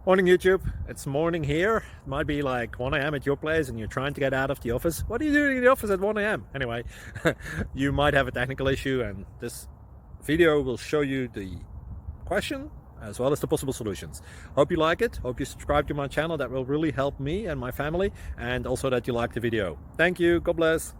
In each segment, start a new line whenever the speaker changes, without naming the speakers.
Morning YouTube, it's morning here. It might be like 1 a.m. at your place and you're trying to get out of the office. What are you doing in the office at 1 a.m.? Anyway, you might have a technical issue and this video will show you the question as well as the possible solutions. Hope you like it, hope you subscribe to my channel. That will really help me and my family, and also that you like the video. Thank you, God bless.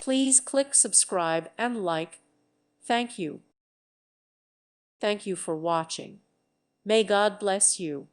Please click subscribe and like. Thank you. Thank you for watching. May God bless you.